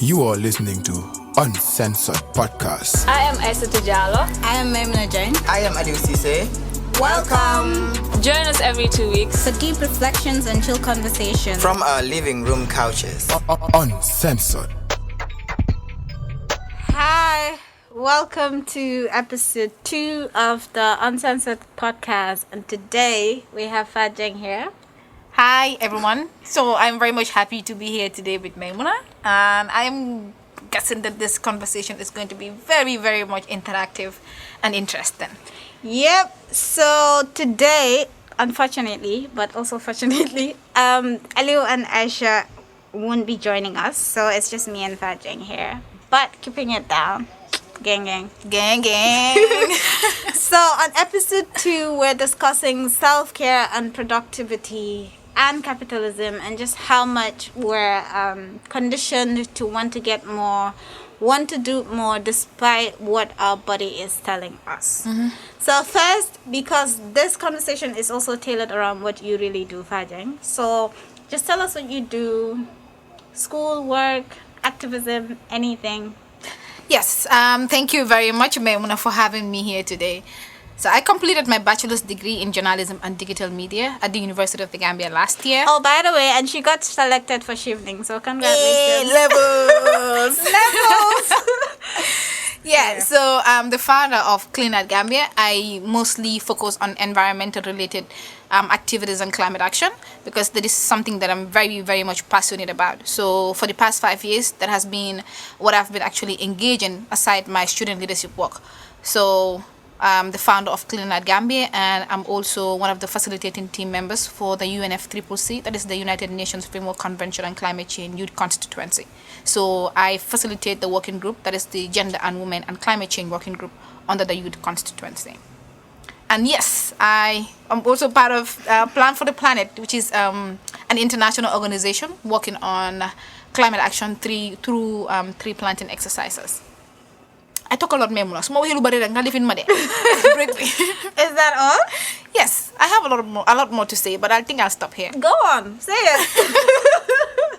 You are listening to Uncensored Podcast. I am Fatou Jeng. I am Maimuna Jeng. I am enthusiast. Welcome. Join us every 2 weeks for deep reflections and chill conversations From our living room couches. Uncensored. Hi, welcome to episode 2 of the Uncensored Podcast. And today we have Fatou Jeng here. Hi everyone. So I'm very much happy to be here today with Maimuna, and I'm guessing that this conversation is going to be very, very much interactive and interesting. Yep. So today, unfortunately, but also fortunately, Aliu and Aisha won't be joining us. So it's just me and Fatou Jeng here. But keeping it down. Gang, gang. Gang, gang. So on episode 2, we're discussing self-care and productivity and capitalism, and just how much we're conditioned to want to get more, want to do more despite what our body is telling us. Mm-hmm. So first, because this conversation is also tailored around what you really do, Fatou Jeng. So just tell us what you do, school, work, activism, anything. Yes, thank you very much, Maimuna, for having me here today. So I completed my bachelor's degree in journalism and digital media at the University of the Gambia last year. Oh, by the way, and she got selected for shifting, so congratulations. Levels! Levels! Yeah, so I'm the founder of Clean at Gambia. I mostly focus on environmental related activities and climate action because that is something that I'm very, very much passionate about. So for the past 5 years, that has been what I've been actually engaging aside my student leadership work. So I'm the founder of Clean at Gambia, and I'm also one of the facilitating team members for the UNFCCC, that is the United Nations Framework Convention on Climate Change Youth Constituency. So I facilitate the working group, that is the Gender and Women and Climate Change Working Group under the Youth Constituency. And yes, I am also part of Plan for the Planet, which is an international organization working on climate action through tree planting exercises. I talk a lot, Maimuna. Is that all? Yes, I have a lot more to say, but I think I'll stop here. Go on, say it.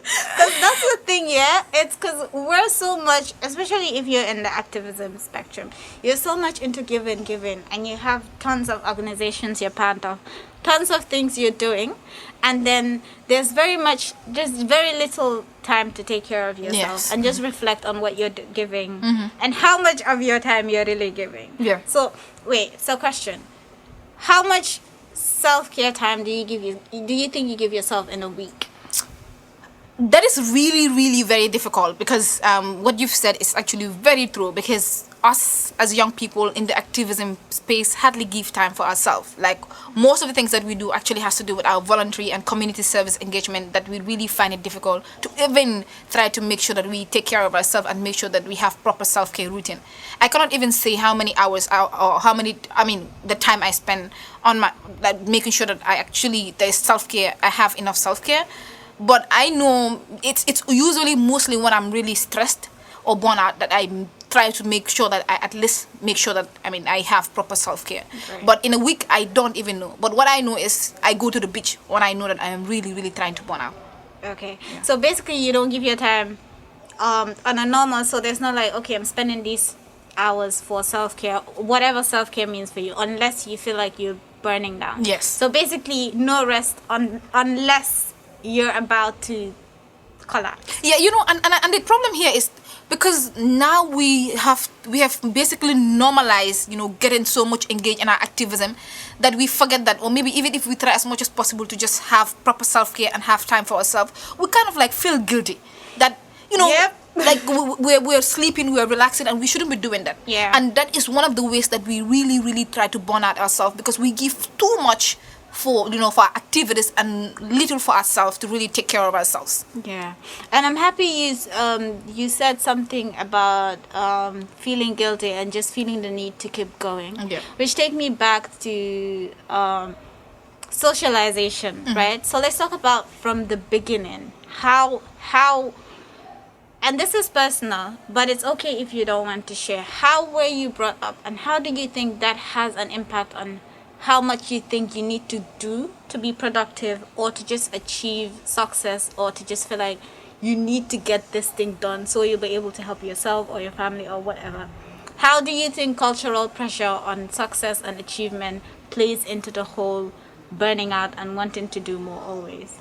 Because that's the thing, yeah? It's because we're so much, especially if you're in the activism spectrum, you're so much into giving, and you have tons of organizations you're part of, tons of things you're doing, and then there's very little time to take care of yourself. Yes. And just reflect on what you're giving, and how much of your time you're really giving. Yeah. So, question. How much self-care time do you think you give yourself in a week? That is really, really very difficult because what you've said is actually very true, because us as young people in the activism space hardly give time for ourselves. Like most of the things that we do actually has to do with our voluntary and community service engagement, that we really find it difficult to even try to make sure that we take care of ourselves and make sure that we have proper self-care routine. I cannot even say how many hours or the time I spend on making sure that there's self-care, I have enough self-care. But I know it's usually mostly when I'm really stressed or burnt out that I try to make sure that I at least make sure that I have proper self-care. Right. But in a week, I don't even know. But what I know is I go to the beach when I know that I am really, really trying to burn out. Okay. Yeah. So basically, you don't give your time on a normal. So there's not like, okay, I'm spending these hours for self-care, whatever self-care means for you, unless you feel like you're burning down. Yes. So basically, no rest unless you're about to collapse. Yeah, and the problem here is because now we have basically normalized, getting so much engaged in our activism that we forget that, or maybe even if we try as much as possible to just have proper self-care and have time for ourselves, we kind of like feel guilty that, Yep. like we're sleeping, we're relaxing, and we shouldn't be doing that. Yeah. And that is one of the ways that we really, really try to burn out ourselves, because we give too much for our activities and little for ourselves to really take care of ourselves. Yeah. And I'm happy you said something about feeling guilty and just feeling the need to keep going. Yeah. Which take me back to socialization, right? So let's talk about from the beginning. How and this is personal, but it's okay if you don't want to share. How were you brought up, and how do you think that has an impact on how much you think you need to do to be productive, or to just achieve success, or to just feel like you need to get this thing done so you'll be able to help yourself or your family or whatever. How do you think cultural pressure on success and achievement plays into the whole burning out and wanting to do more always?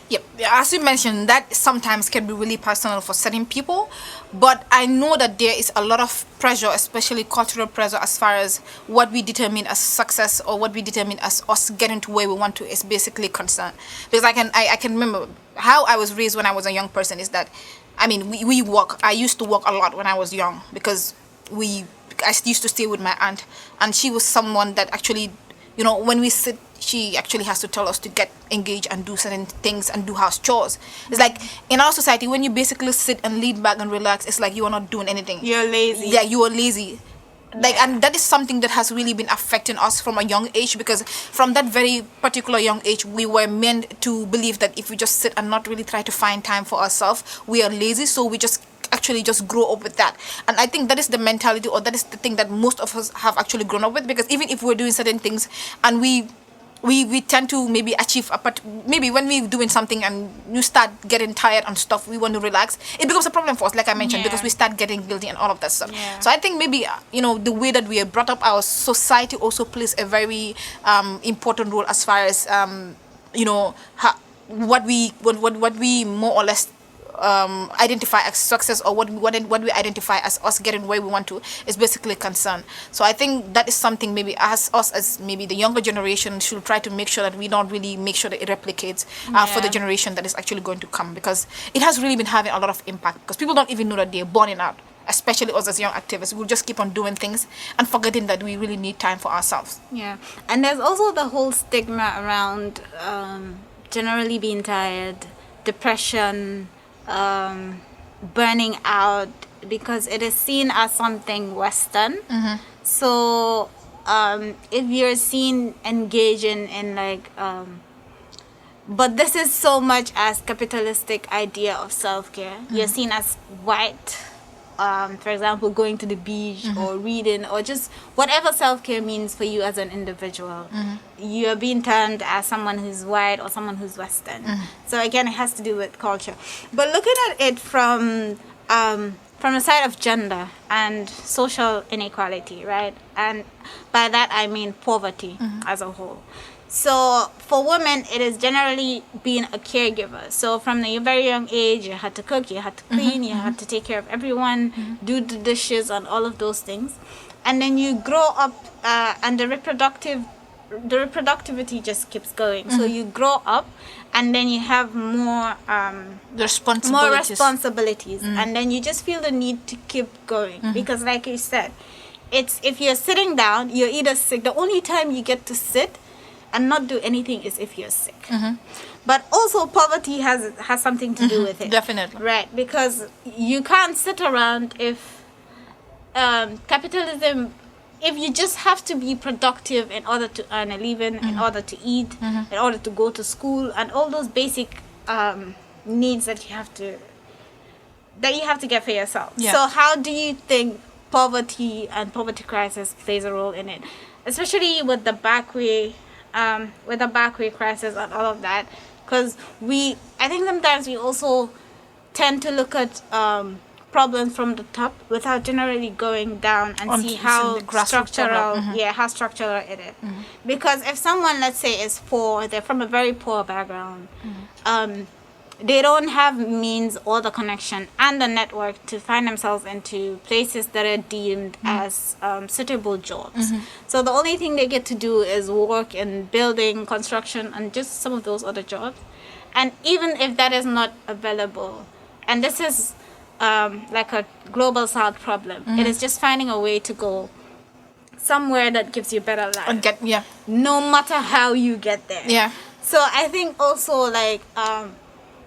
Yep, as you mentioned, that sometimes can be really personal for certain people, but I know that there is a lot of pressure, especially cultural pressure, as far as what we determine as success or what we determine as us getting to where we want to is basically concerned. Because I can remember how I was raised when I was a young person is that, I mean, we work. I used to work a lot when I was young because I used to stay with my aunt, and she was someone that actually, you know, when we sit, she actually has to tell us to get engaged and do certain things and do house chores. It's like in our society, when you basically sit and lean back and relax, it's like you are not doing anything. You're lazy. Yeah, you are lazy. Like, and that is something that has really been affecting us from a young age, because from that very particular young age, we were meant to believe that if we just sit and not really try to find time for ourselves, we are lazy. So we just actually just grow up with that. And I think that is the mentality, or that is the thing that most of us have actually grown up with, because even if we're doing certain things and we tend to maybe achieve maybe when we're doing something and you start getting tired and stuff, we want to relax, it becomes a problem for us, like I mentioned, because we start getting guilty and all of that stuff. So I think maybe the way that we are brought up, our society also plays a very important role as far as what we more or less identify as success, or what we identify as us getting where we want to, is basically concerned. So I think that is something maybe as maybe the younger generation should try to make sure that we don't really make sure that it replicates for the generation that is actually going to come, because it has really been having a lot of impact, because people don't even know that they're burning out, especially us as young activists. We'll just keep on doing things and forgetting that we really need time for ourselves. Yeah, and there's also the whole stigma around generally being tired, depression, burning out, because it is seen as something Western. So if you're seen engaging in but this is so much as capitalistic idea of self-care. You're seen as white, for example, going to the beach or reading, or just whatever self-care means for you as an individual. You're being termed as someone who's white or someone who's Western. So again, it has to do with culture. But looking at it from the side of gender and social inequality, right? And by that I mean poverty as a whole. So for women, it is generally being a caregiver. So from a very young age, you had to cook, you had to clean, you had to take care of everyone, do the dishes and all of those things. And then you grow up and the reproductivity just keeps going. So you grow up and then you have more responsibilities. And then you just feel the need to keep going. Because like you said, it's if you're sitting down, you're either sick. The only time you get to sit and not do anything is if you're sick. But also poverty has something to do with it. Definitely. Right, because you can't sit around if capitalism, if you just have to be productive in order to earn a living, in order to eat, in order to go to school, and all those basic needs that you have to get for yourself. So how do you think poverty and poverty crisis plays a role in it, especially with the backway crisis and all of that? Because I think sometimes we also tend to look at problems from the top without generally going down and see how structural it is. Because if someone, let's say, is poor, they're from a very poor background, they don't have means or the connection and the network to find themselves into places that are deemed as suitable jobs. So the only thing they get to do is work in building, construction, and just some of those other jobs. And even if that is not available, and this is like a global South problem, it is just finding a way to go somewhere that gives you better life. No matter how you get there. So I think also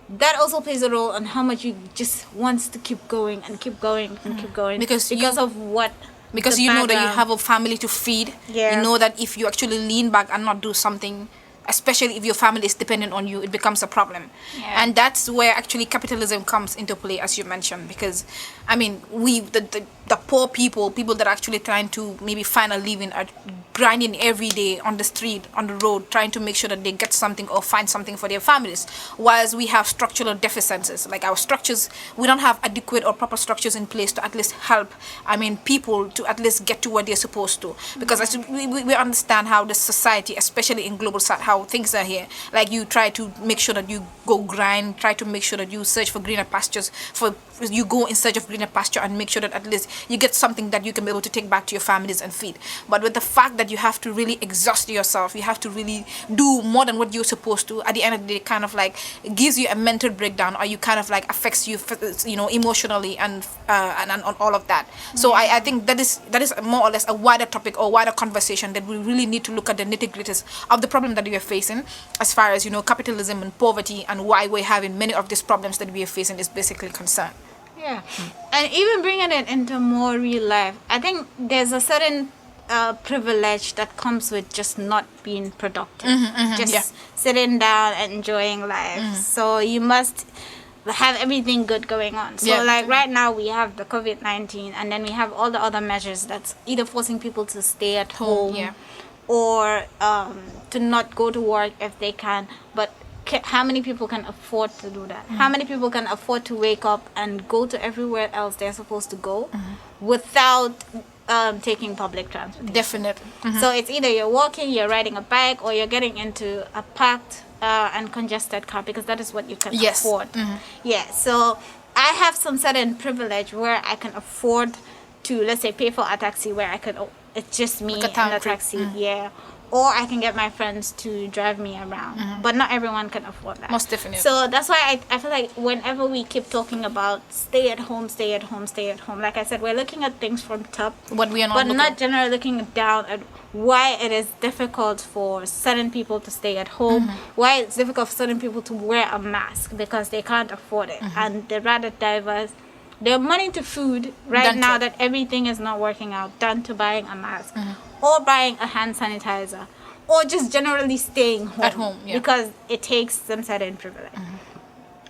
that also plays a role on how much you just wants to keep going and keep going and keep going because of what. Because you know that you have a family to feed. You know that if you actually lean back and not do something, especially if your family is dependent on you, it becomes a problem. And that's where actually capitalism comes into play, as you mentioned, because I mean, the poor people that are actually trying to maybe find a living, are grinding every day on the street, on the road, trying to make sure that they get something or find something for their families, whilst we have structural deficiencies. Like our structures, we don't have adequate or proper structures in place to at least help, I mean, people to at least get to where they're supposed to. Because as we understand how the society, especially in global south, how things are here. Like you try to make sure that you go grind, try to make sure that you search for greener pastures, you go in search of greener pasture and make sure that at least you get something that you can be able to take back to your families and feed. But with the fact that you have to really exhaust yourself, you have to really do more than what you're supposed to, at the end of the day, kind of like it gives you a mental breakdown, or you kind of like affects you, you know, emotionally and on all of that. So I think that is more or less a wider topic or wider conversation that we really need to look at the nitty-gritties of the problem that we are facing, as far as, you know, capitalism and poverty, and why we're having many of these problems that we are facing is basically concerned. Yeah, and even bringing it into more real life, I think there's a certain privilege that comes with just not being productive, sitting down and enjoying life. So you must have everything good going on. So like right now we have the COVID-19, and then we have all the other measures that's either forcing people to stay at home or to not go to work if they can. But how many people can afford to do that? How many people can afford to wake up and go to everywhere else they're supposed to go without taking public transportation? Definitely. So it's either you're walking, you're riding a bike, or you're getting into a packed and congested car, because that is what you can afford. Yeah, so I have some certain privilege where I can afford to, let's say, pay for a taxi where I could, it's just me like and the taxi, or I can get my friends to drive me around. But not everyone can afford that. Most definitely. So that's why I feel like whenever we keep talking about stay at home, like I said, we're looking at things from top, but we are not not generally looking down at why it is difficult for certain people to stay at home, why it's difficult for certain people to wear a mask because they can't afford it, and they're rather diverse. Their money to food right now that everything is not working out, done to buying a mask or buying a hand sanitizer, or just generally staying home, at home, because it takes some certain privilege,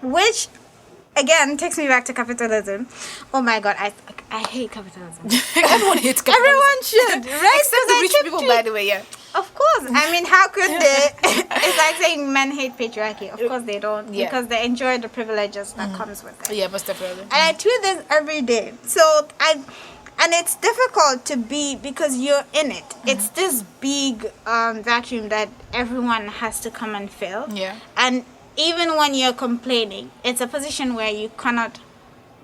which again takes me back to capitalism. Oh my god, I hate capitalism. Everyone hates capitalism. Everyone should, right? Except the rich people, by the way. Of course. I mean, how could they? It's like saying men hate patriarchy. Of course they don't, because they enjoy the privileges that comes with it. Yeah, most definitely. And I tweet this every day. So and it's difficult to be, because you're in it. It's this big vacuum that everyone has to come and fill. Yeah. And even when you're complaining, it's a position where you cannot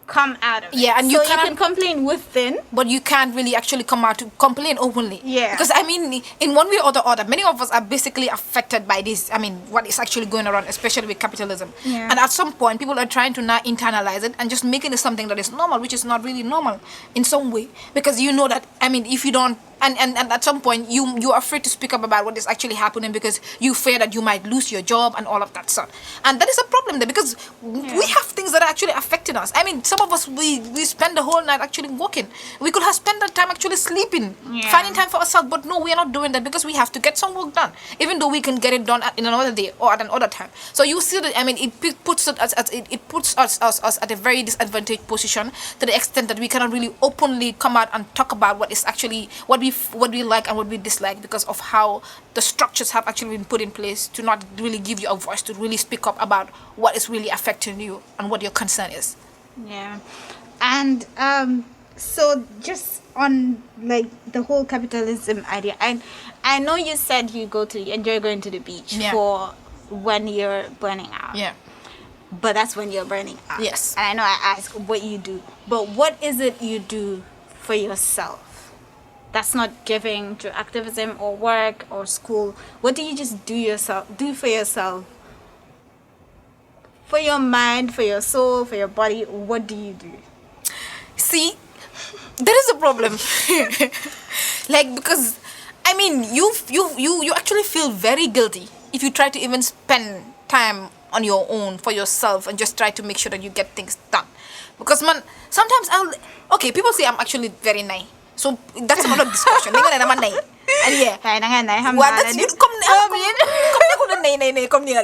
come out of it. Yeah, and so you can complain within, but you can't really actually come out to complain openly. Yeah. Because I mean, in one way or the other, many of us are basically affected by this. I mean, what is actually going around, especially with capitalism. Yeah. And at some point, people are trying to now internalize it and just making it something that is normal, which is not really normal in some way. Because you know that, I mean, if you don't, and at some point you're afraid to speak up about what is actually happening, because you fear that you might lose your job and all of that stuff. And that is a problem there, because we have things that are actually affecting us. I mean, some of us, we spend the whole night actually working. We could have spent that time actually sleeping, finding time for ourselves, but no, we are not doing that, because we have to get some work done, even though we can get it done in another day or at another time. So you see that, I mean, it puts us at a very disadvantaged position, to the extent that we cannot really openly come out and talk about what is actually what we like and what we dislike, because of how the structures have actually been put in place to not really give you a voice to really speak up about what is really affecting you and what your concern is. Yeah. And so just on like the whole capitalism idea, I know you said you enjoy going to the beach for when you're burning out. Yeah. But that's when you're burning out. Yes. And I know I ask what you do, but what is it you do for yourself that's not giving to activism or work or school? What do you just do for yourself? For your mind, for your soul, for your body, what do you do? See, there is a problem. Like, because I mean, you actually feel very guilty if you try to even spend time on your own for yourself and just try to make sure that you get things done. Because man, sometimes people say I'm actually very nice. So that's another discussion. And yeah. Well, that's you come come near.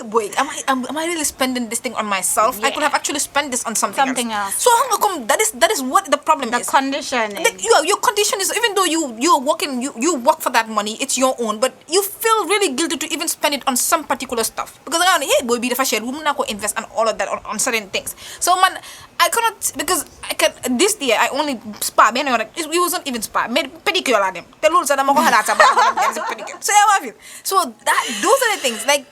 Boy, am I really spending this thing on myself? I could have actually spent this on something else. So that is what the problem is. The condition is. Your condition is, even though you're working, you work for that money, it's your own, but you feel really guilty to even spend it on some particular stuff because hey boy, be the fashion, we not go invest and all of that on certain things. So man, I cannot, because this year I only spa. It wasn't even spa. Made pedicure on them. The rules are so that those are the things, like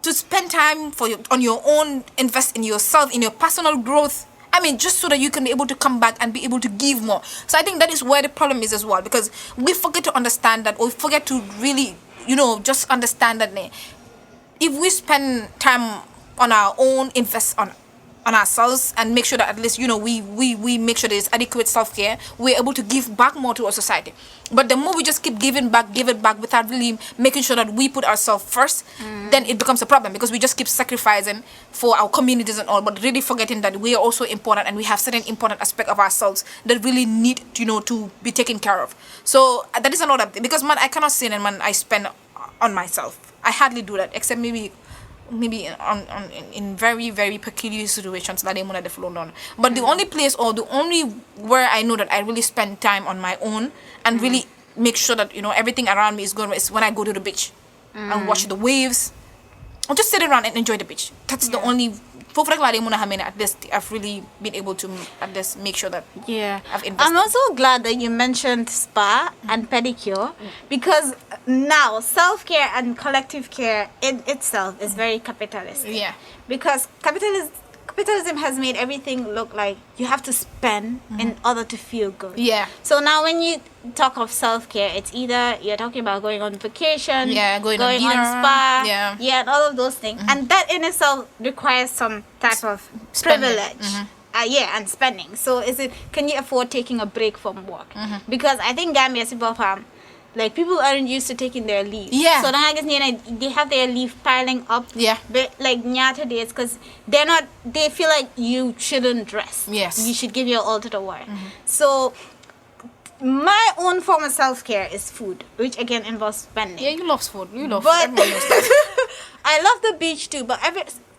to spend time on your own, invest in yourself, in your personal growth. I mean, just so that you can be able to come back and be able to give more. So I think that is where the problem is as well, because we forget to understand that, or we forget to really, just understand that if we spend time on our own, invest on ourselves, and make sure that at least we make sure there's adequate self-care, we're able to give back more to our society. But the more we just keep giving back without really making sure that we put ourselves first, then it becomes a problem, because we just keep sacrificing for our communities and all, but really forgetting that we are also important and we have certain important aspect of ourselves that really need to be taken care of. So that is another thing, because man, I cannot say that man I spend on myself. I hardly do that, except maybe in very, very peculiar situations that I'm on the floor on. But the only place, or the only where I know that I really spend time on my own and really make sure that everything around me is good is when I go to the beach and watch the waves, or just sit around and enjoy the beach. That's the only. At least I've really been able to at least make sure that I've invested. I'm also glad that you mentioned spa and pedicure, because now self-care and collective care in itself is very capitalist. Yeah. Because capitalism has made everything look like you have to spend in order to feel good. Yeah. So now when you talk of self-care, it's either you're talking about going on vacation, going on dinner, spa, and all of those things. And that in itself requires some type of privilege. And spending. So can you afford taking a break from work? Because I think Gambia is like people aren't used to taking their leave. Yeah. So then I guess they have their leave piling up. Yeah. Like nyata days, because they feel like you shouldn't dress. Yes. You should give your all to the work. So my own form of self-care is food, which again involves spending. Yeah, you love food. You love But everyone loves that. I love the beach too, but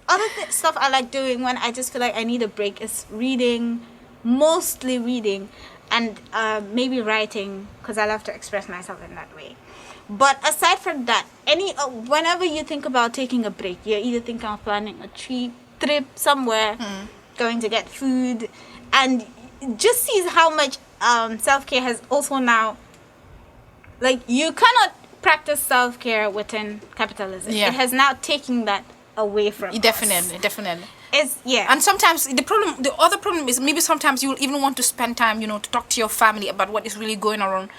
other stuff I like doing when I just feel like I need a break is reading, mostly reading, and maybe writing, because I love to express myself in that way. But aside from that, whenever you think about taking a break, you're either thinking of planning a trip somewhere, going to get food, and just sees how much self-care has also now, like, you cannot practice self-care within capitalism. Yeah. It has now taken that away from us. Definitely. And sometimes the other problem is maybe sometimes you will even want to spend time, to talk to your family about what is really going on,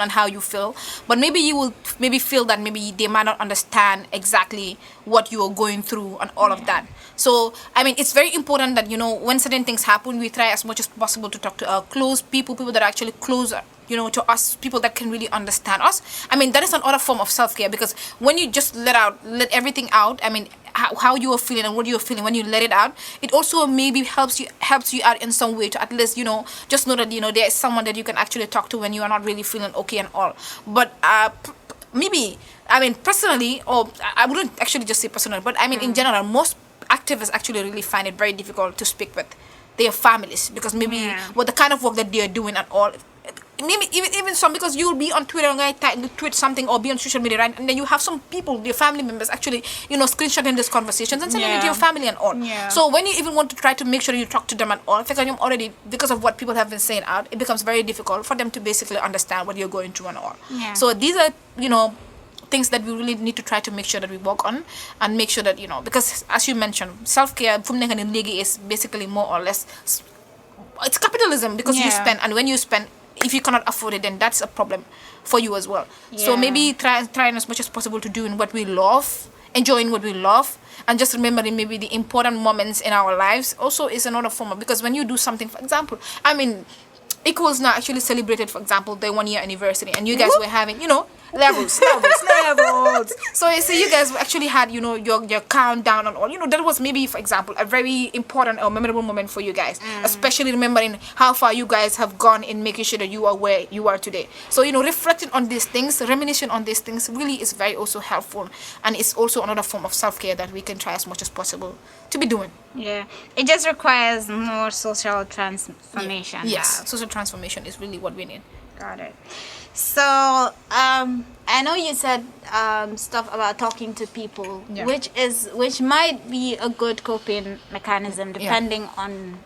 and how you feel. But maybe you will feel that maybe they might not understand exactly what you are going through and all of that. So, I mean, it's very important that, when certain things happen, we try as much as possible to talk to our close people that are actually closer, to us, people that can really understand us. I mean, that is another form of self-care, because when you just let everything out, I mean, how you are feeling and what you are feeling, when you let it out, it also maybe helps you out in some way to at least, just know that, there is someone that you can actually talk to when you are not really feeling okay and all. But maybe, I mean, personally, or I wouldn't actually just say personal, but I mean, in general, most activists actually really find it very difficult to speak with their families, because maybe what the kind of work that they are doing and all, maybe even some, because you'll be on Twitter and tweet something or be on social media, right? And then you have some people, your family members, actually, screenshotting these conversations and sending it to your family and all. Yeah. So when you even want to try to make sure you talk to them and all, already, because of what people have been saying out, it becomes very difficult for them to basically understand what you're going through and all. Yeah. So these are, things that we really need to try to make sure that we work on, and make sure that, because as you mentioned, self-care is basically more or less, it's capitalism, because you spend, and when you spend, if you cannot afford it, then that's a problem for you as well. So maybe trying as much as possible to do what we love, enjoying what we love, and just remembering maybe the important moments in our lives also is another form of, because when you do something, for example, I mean, Equals now actually celebrated, for example, their 1 year anniversary, and you guys were having, levels. So you guys actually had, your countdown and all. That was maybe, for example, a very important or memorable moment for you guys, especially remembering how far you guys have gone in making sure that you are where you are today. So, reflecting on these things, reminiscing on these things really is very also helpful, and it's also another form of self-care that we can try as much as possible to be doing. Yeah, it just requires more social transformation. Yes, social transformation is really what we need. Got it. So, I know you said stuff about talking to people, which might be a good coping mechanism depending on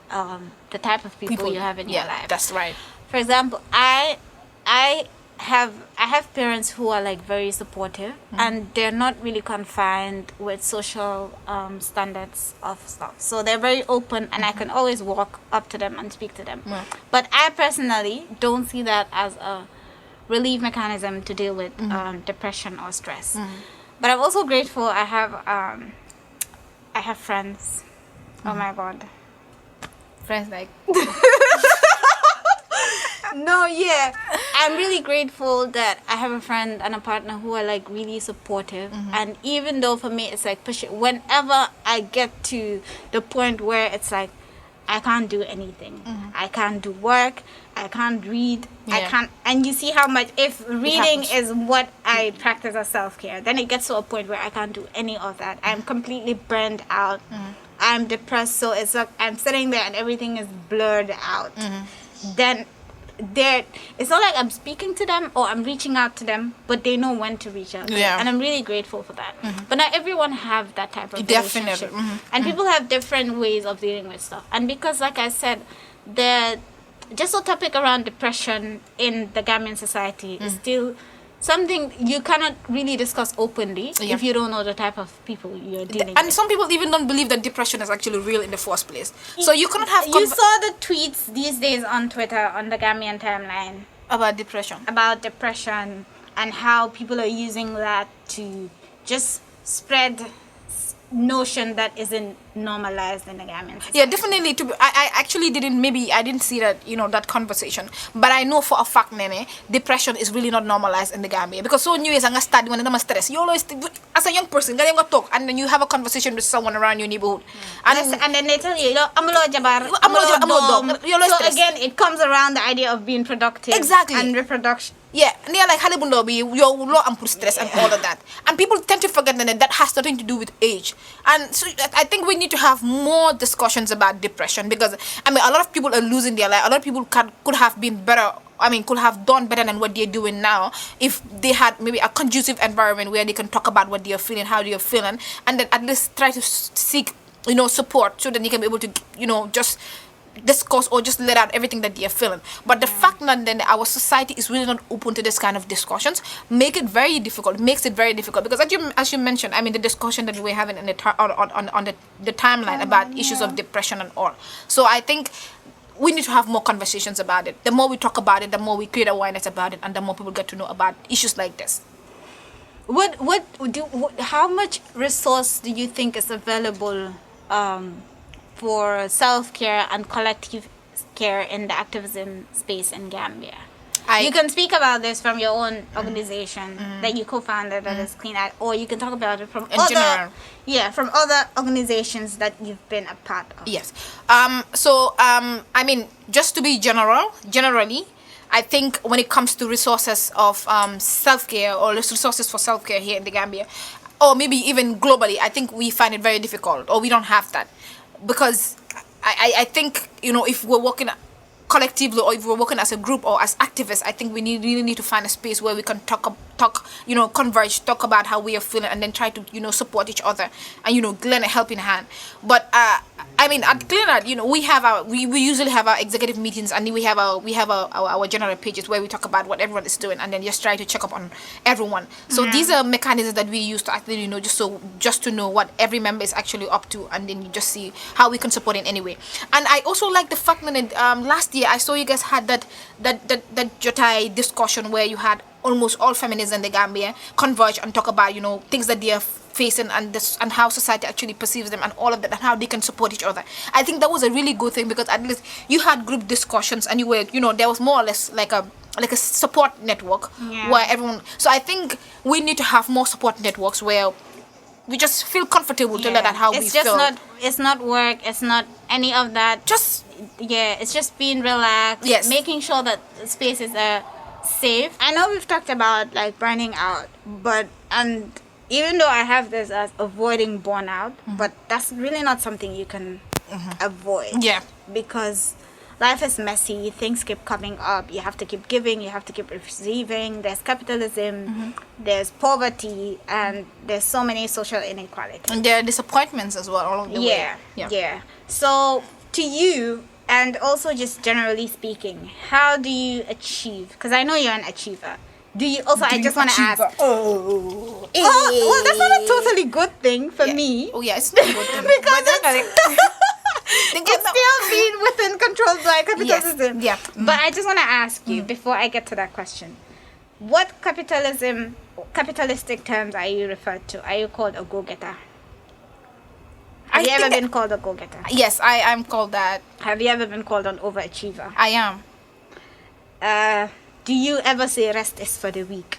the type of people you have in your life. That's right. For example, I have parents who are like very supportive, and they're not really confined with social standards of stuff. So they're very open, and I can always walk up to them and speak to them. But I personally don't see that as a relief mechanism to deal with depression or stress. But I'm also grateful I have friends. Oh my God. Friends like No, yeah. I'm really grateful that I have a friend and a partner who are like really supportive. And even though for me it's like push it, whenever I get to the point where it's like I can't do anything, I can't do work, I can't read, I can't, and you see how much, if reading is what I practice as self-care, then it gets to a point where I can't do any of that. I'm completely burned out. I'm depressed, so it's like I'm sitting there and everything is blurred out. Then it's not like I'm speaking to them or I'm reaching out to them, but they know when to reach out. And I'm really grateful for that. But not everyone have that type of relationship. And people have different ways of dealing with stuff. And because, like I said, just a topic around depression in the Gambian society is still something you cannot really discuss openly if you don't know the type of people you're dealing with. And some people even don't believe that depression is actually real in the first place. So you cannot have... You saw the tweets these days on Twitter, on the Gambian timeline. About depression. And how people are using that to just spread notion that isn't normalized in the Gambian society. Yeah, definitely. I actually didn't see that, that conversation. But I know for a fact, Nene, depression is really not normalized in the Gambia. Because so new is a study when I'm stressed. You always, as a young person, you talk and then you have a conversation with someone around your neighborhood. And then they tell you, I'm a jabar, So again, it comes around the idea of being productive. Exactly. And reproduction. Yeah, and they're like halibundo your law and put stress and all of that. And people tend to forget that has nothing to do with age. And so I think we need to have more discussions about depression, because a lot of people are losing their life. A lot of people could have been better. Could have done better than what they're doing now if they had maybe a conducive environment where they can talk about what they are feeling, how they are feeling, and then at least try to seek, support so that they can be able to, just discuss or just let out everything that they are feeling. But the fact that then our society is really not open to this kind of discussions makes it very difficult because as you mentioned, the discussion that we're having on the timeline about issues of depression and all. So I think we need to have more conversations about it. The more we talk about it, the more we create awareness about it, and the more people get to know about issues like this. How much resource do you think is available for self-care and collective care in the activism space in Gambia? You can speak about this from your own organization that you co-founded, that is Clean Out, or you can talk about it from from other organizations that you've been a part of. Yes. Just to be generally, I think when it comes to resources of self-care or resources for self-care here in the Gambia, or maybe even globally, I think we find it very difficult, or we don't have that. Because I think, if we're working collectively or if we're working as a group or as activists, I think we really need to find a space where we can talk, converge, talk about how we are feeling, and then try to, support each other and, lend a helping hand. But, at Cleanart, we usually have our executive meetings, and we have our general pages where we talk about what everyone is doing, and then just try to check up on everyone. So these are mechanisms that we use to actually, just to know what every member is actually up to, and then you just see how we can support in any way. And I also like the fact that last year I saw you guys had that Jotai discussion where you had almost all feminists in the Gambia converge and talk about, things that they are facing and how society actually perceives them and all of that and how they can support each other. I think that was a really good thing because at least you had group discussions and you were, there was more or less like a support network where everyone. So I think we need to have more support networks where we just feel comfortable to let out how we feel. It's not work. It's not any of that. It's just being relaxed. Yes. Making sure that spaces are safe. I know we've talked about like burning out, and even though I have this as avoiding burnout, but that's really not something you can avoid. Yeah. Because life is messy, things keep coming up, you have to keep giving, you have to keep receiving, there's capitalism, there's poverty, and there's so many social inequalities. And there are disappointments as well along the way. Yeah. So, to you, and also just generally speaking, how do you achieve? Because I know you're an achiever. Do you also? I just want to ask. Oh, well, that's not a totally good thing for me. Oh yeah, it's not a good thing because it's still being within control by capitalism. Yes. Yeah. But I just want to ask you before I get to that question: what capitalistic terms are you referred to? Are you called a go-getter? Have you ever been called a go-getter? Yes, I am called that. Have you ever been called an overachiever? I am. Do you ever say rest is for the weak?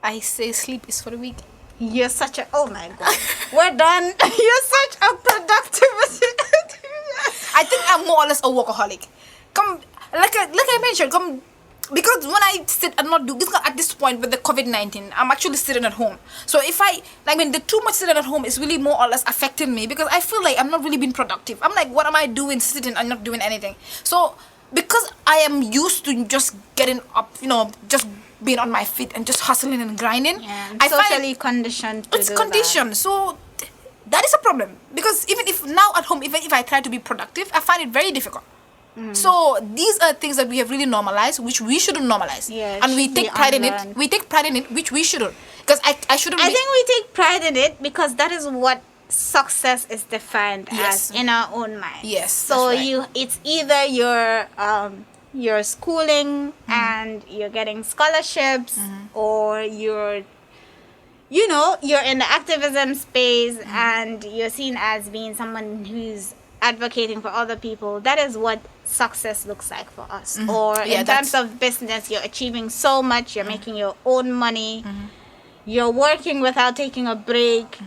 I say sleep is for the weak. You're such a... Oh my God. We're done. You're such a productivity. I think I'm more or less a workaholic. Like I mentioned, because when I sit and not do... Because at this point with the COVID-19, I'm actually sitting at home. So if the too much sitting at home is really more or less affecting me because I feel like I'm not really being productive. I'm like, what am I doing sitting and not doing anything? So... because I am used to just getting up, just being on my feet and just hustling and grinding. Yeah, socially conditioned to do conditioned. that. So that is a problem. Because even if now at home, even if I try to be productive, I find it very difficult. So these are things that we have really normalized, which we shouldn't normalize. Yeah, and we take pride in it. We take pride in it, which we shouldn't. Because I shouldn't. I think we take pride in it because that is what success is defined as in our own mind. Yes. So right. it's either you're schooling and you're getting scholarships, or you're in the activism space and you're seen as being someone who's advocating for other people. That is what success looks like for us. Or in terms of business, you're achieving so much, you're making your own money. You're working without taking a break, So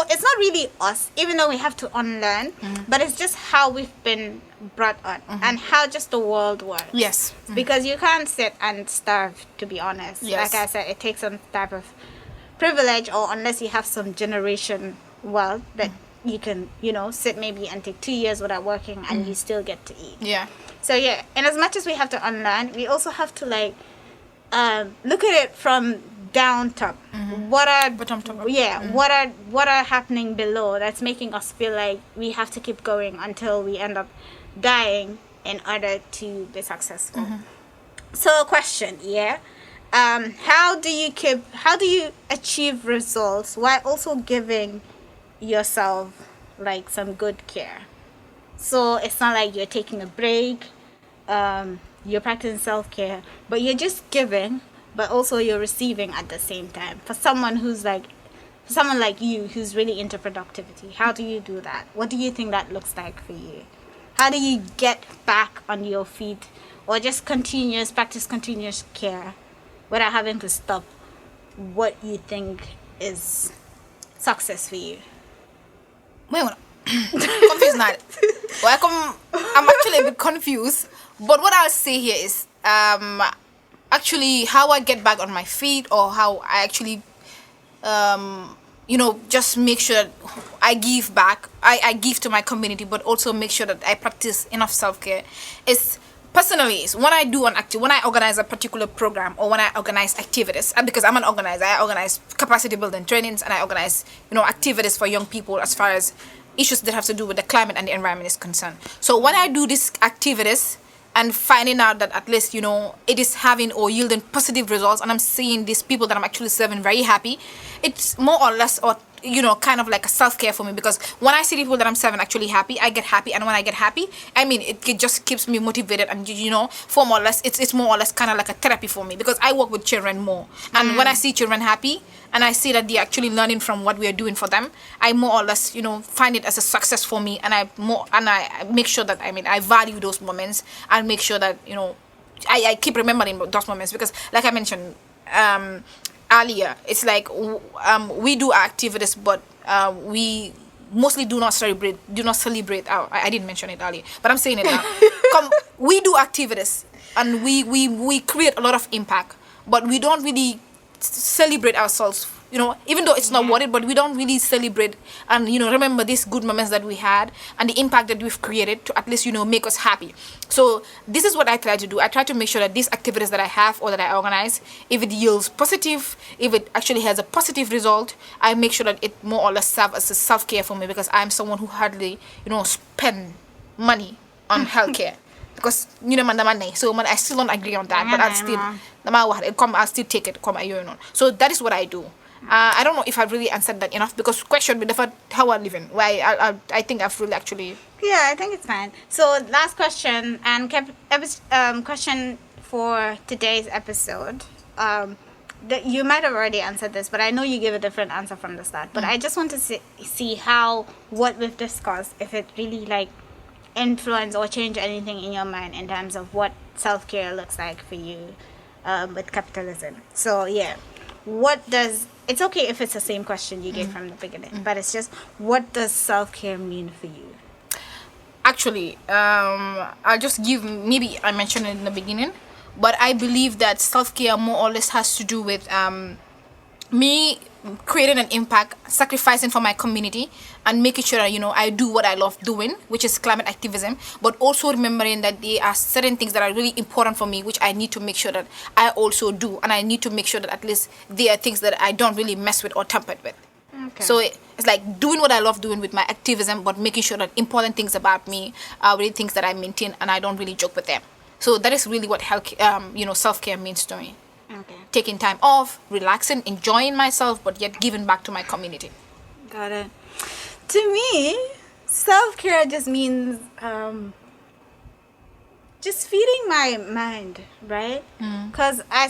it's not really us, even though we have to unlearn, but it's just how we've been brought up and how just the world works. Yes. Because you can't sit and starve, to be honest. Yes. Like I said, it takes some type of privilege, or unless you have some generation wealth that you can, sit maybe and take 2 years without working and you still get to eat. Yeah. So yeah, and as much as we have to unlearn, we also have to look at it from down top. What are bottom top? What are happening below that's making us feel like we have to keep going until we end up dying in order to be successful. So a question, how do you achieve results while also giving yourself like some good care? So it's not like you're taking a break, you're practicing self-care, but you're just giving, but also you're receiving at the same time. For someone like you who's really into productivity, how do you do that? What do you think that looks like for you? How do you get back on your feet, or just practice continuous care without having to stop what you think is success for you? Maimuna, confused now. I'm actually a bit confused, but what I'll say here is actually how I get back on my feet, or how I actually just make sure that I give back. I give to my community, but also make sure that I practice enough self-care. Is personally, when I do when I organize a particular program, or when I organize activities, because I'm an organizer, I organize capacity building trainings, and I organize activities for young people as far as issues that have to do with the climate and the environment is concerned. So when I do these activities and finding out that at least it is having or yielding positive results, and I'm seeing these people that I'm actually serving very happy, it's more or less kind of like a self-care for me, because when I see people that I'm serving actually happy, I get happy. And when I get happy, I mean, it just keeps me motivated, and for more or less, it's more or less kind of like a therapy for me, because I work with children more. And when I see children happy and I see that they're actually learning from what we are doing for them, I more or less, find it as a success for me. And I make sure that, I value those moments, and make sure that, I keep remembering those moments, because like I mentioned, earlier, it's like we do our activities, but we mostly do not celebrate I didn't mention it earlier, but I'm saying it now. We do activities, and we create a lot of impact, but we don't really celebrate ourselves, even though it's not worth it, but we don't really celebrate and remember these good moments that we had and the impact that we've created to at least make us happy. So this is what I try to do. I try to make sure that these activities that I have or that I organize, if it yields positive, if it actually has a positive result, I make sure that it more or less serves as a self-care for me, because I'm someone who hardly spend money on healthcare. Because so I still don't agree on that, but I'll still take it. So that is what I do. I don't know if I've really answered that enough, because question be the how I live in. Why I think I've really actually. Yeah, I think it's fine. So last question, and question for today's episode. You might have already answered this, but I know you gave a different answer from the start. But I just want to see how what we've discussed, if it really influence or change anything in your mind in terms of what self-care looks like for you with capitalism. So it's okay if it's the same question you gave from the beginning, but it's just, what does self-care mean for you? Actually, I'll just give, maybe I mentioned it in the beginning, but I believe that self-care more or less has to do with me creating an impact, sacrificing for my community, and making sure that I do what I love doing, which is climate activism, but also remembering that there are certain things that are really important for me, which I need to make sure that I also do, and I need to make sure that at least there are things that I don't really mess with or tamper with. Okay. So it's like doing what I love doing with my activism, but making sure that important things about me are really things that I maintain, and I don't really joke with them. So that is really what self-care means to me. Okay. Taking time off, relaxing, enjoying myself, but yet giving back to my community. Got it. To me, self-care just means just feeding my mind, right? Because I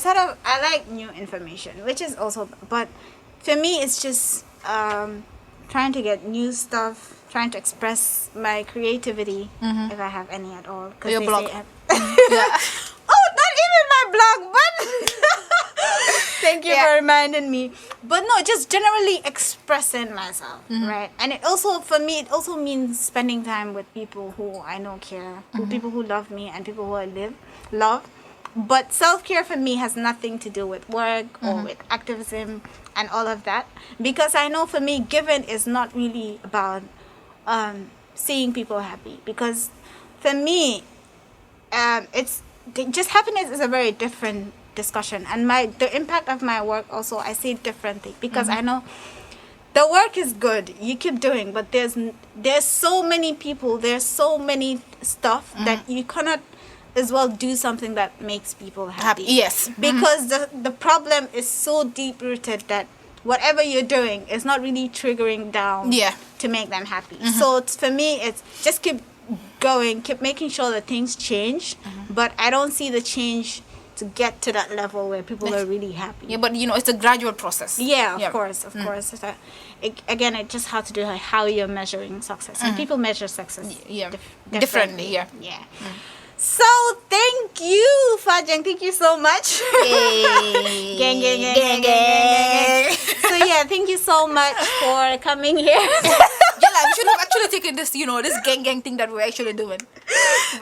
like new information, which is also, but for me, it's just trying to get new stuff, trying to express my creativity, if I have any at all. Your blog. Yeah. Oh, not even my blog, but thank you for reminding me. But no, just generally expressing myself, right? And it also, for me, it also means spending time with people who I know care, people who love me, and people who I love. But self-care for me has nothing to do with work or with activism and all of that. Because I know for me, giving is not really about seeing people happy. Because for me, it's just happiness is a very different discussion, and the impact of my work also, I see it differently, because I know the work is good, you keep doing, but there's so many people, there's so many stuff that you cannot as well do something that makes people happy. Yes. Because the problem is so deep rooted that whatever you're doing is not really triggering down to make them happy. So for me, it's just keep going, keep making sure that things change, but I don't see the change to get to that level where people are really happy. Yeah, but it's a gradual process. Yeah, of course. Again, it just has to do with how you're measuring success. And people measure success differently. Yeah. So thank you, Fatou Jeng. Thank you so much. Gang. So thank you so much for coming here. We should have actually taken this, this gang thing that we're actually doing.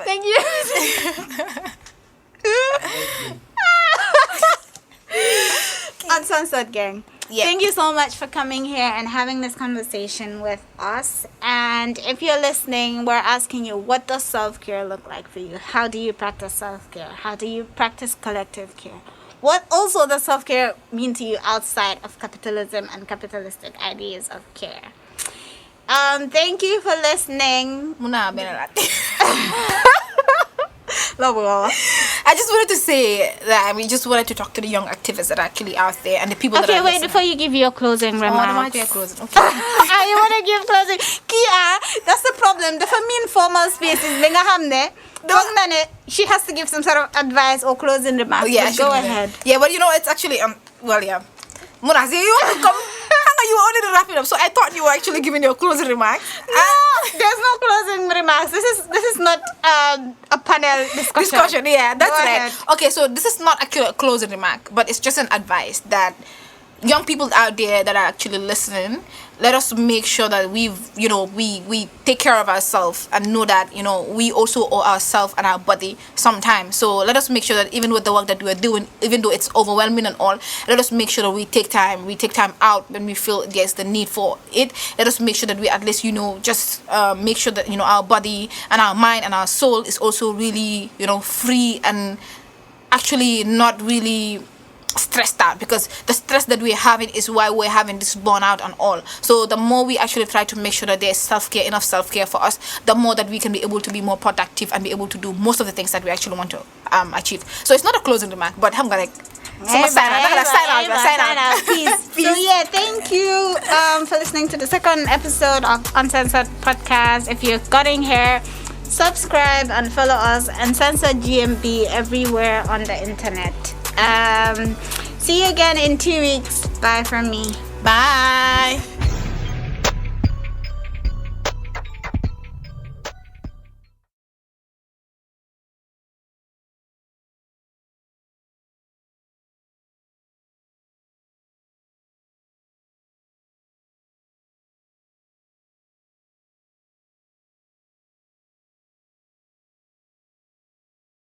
Thank you. Uncensored gang. Yep. Thank you so much for coming here and having this conversation with us. And if you're listening, we're asking you, what does self-care look like for you? How do you practice self-care? How do you practice collective care? What also does self-care mean to you outside of capitalism and capitalistic ideas of care? Thank you for listening. I just wanted to say that we just wanted to talk to the young activists that are actually out there and the people that are wait, listening. before you give your closing remarks. there might be a closing. Okay. You want to give closing? Kia, that's the problem. The for me informal spaces, she has to give some sort of advice or closing remarks. Oh, yeah, go ahead. Yeah, but you know, it's actually well, yeah. Mona, you want to come? You were already wrapping up, so I thought you were actually giving your closing remarks. No, there's no closing remarks. This is not a panel discussion. Yeah, that's Go right. ahead. Okay, so this is not actually a closing remark, but it's just an advice that young people out there that are actually listening, let us make sure that we take care of ourselves and know that we also owe ourselves and our body some time. So let us make sure that even with the work that we are doing, even though it's overwhelming and all, let us make sure that we take time out when we feel there's the need for it. Let us make sure that we at least just make sure that our body and our mind and our soul is also really free and actually not really stressed out, because the stress that we're having is why we're having this burnout and all. So the more we actually try to make sure that there's enough self-care for us, the more that we can be able to be more productive and be able to do most of the things that we actually want to achieve. So it's not a closing remark, but I'm gonna sign out. Peace. So yeah, thank you for listening to the second episode of Uncensored Podcast. If you're getting here, subscribe and follow us, Uncensored GMB, everywhere on the internet. See you again in 2 weeks. Bye from me. Bye.